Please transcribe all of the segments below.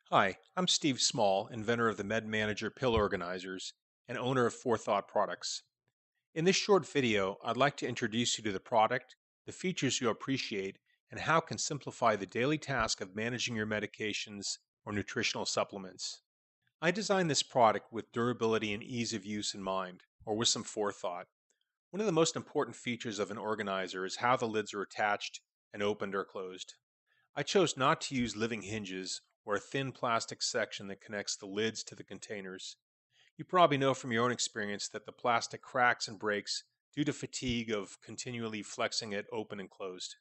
Hi, I'm Steve Small, inventor of the Med Manager pill organizers and owner of Forethought Products. In this short video, I'd like to introduce you to the product, the features you'll appreciate, and how it can simplify the daily task of managing your medications or nutritional supplements. I designed this product with durability and ease of use in mind, or with some forethought. One of the most important features of an organizer is how the lids are attached and opened or closed. I chose not to use living hinges or a thin plastic section that connects the lids to the containers. You probably know from your own experience that the plastic cracks and breaks due to fatigue of continually flexing it open and closed.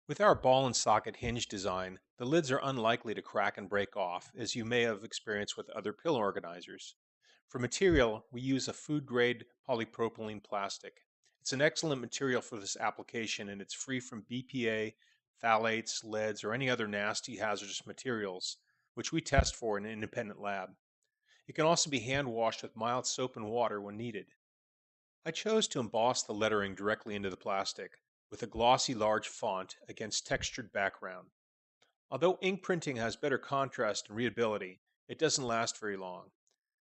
With our ball and socket hinge design, the lids are unlikely to crack and break off, as you may have experienced with other pill organizers. For material, we use a food grade polypropylene plastic. It's an excellent material for this application and it's free from BPA, phthalates, leads, or any other nasty hazardous materials, which we test for in an independent lab. It can also be hand washed with mild soap and water when needed. I chose to emboss the lettering directly into the plastic with a glossy large font against textured background. Although ink printing has better contrast and readability, it doesn't last very long.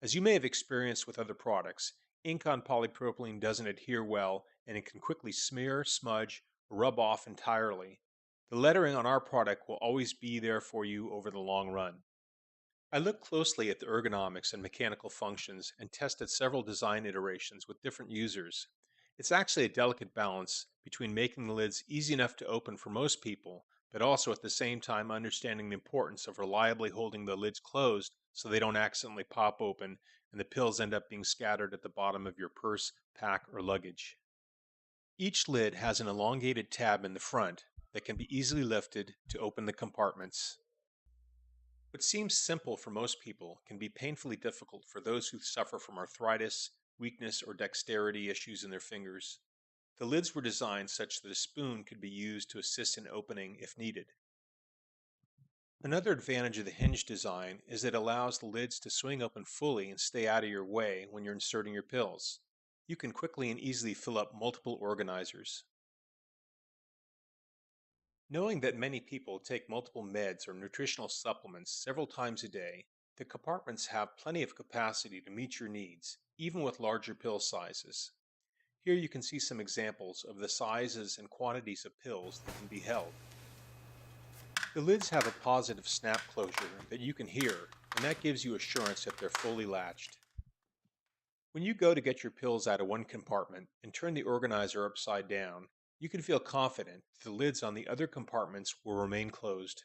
As you may have experienced with other products, ink on polypropylene doesn't adhere well and it can quickly smear, smudge, or rub off entirely. The lettering on our product will always be there for you over the long run. I looked closely at the ergonomics and mechanical functions and tested several design iterations with different users. It's actually a delicate balance between making the lids easy enough to open for most people, but also at the same time understanding the importance of reliably holding the lids closed so they don't accidentally pop open and the pills end up being scattered at the bottom of your purse, pack, or luggage. Each lid has an elongated tab in the front that can be easily lifted to open the compartments. What seems simple for most people can be painfully difficult for those who suffer from arthritis, weakness, or dexterity issues in their fingers. The lids were designed such that a spoon could be used to assist in opening if needed. Another advantage of the hinge design is that it allows the lids to swing open fully and stay out of your way when you're inserting your pills. You can quickly and easily fill up multiple organizers. Knowing that many people take multiple meds or nutritional supplements several times a day, the compartments have plenty of capacity to meet your needs, even with larger pill sizes. Here you can see some examples of the sizes and quantities of pills that can be held. The lids have a positive snap closure that you can hear, and that gives you assurance that they're fully latched. When you go to get your pills out of one compartment and turn the organizer upside down, you can feel confident that the lids on the other compartments will remain closed.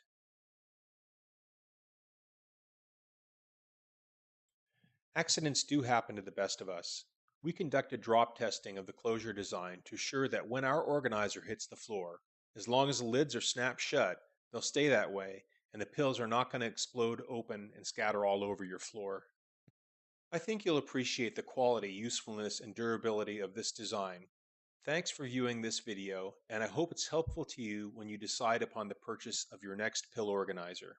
Accidents do happen to the best of us. We conducted drop testing of the closure design to assure that when our organizer hits the floor, as long as the lids are snapped shut, they'll stay that way and the pills are not going to explode open and scatter all over your floor. I think you'll appreciate the quality, usefulness, and durability of this design. Thanks for viewing this video, and I hope it's helpful to you when you decide upon the purchase of your next pill organizer.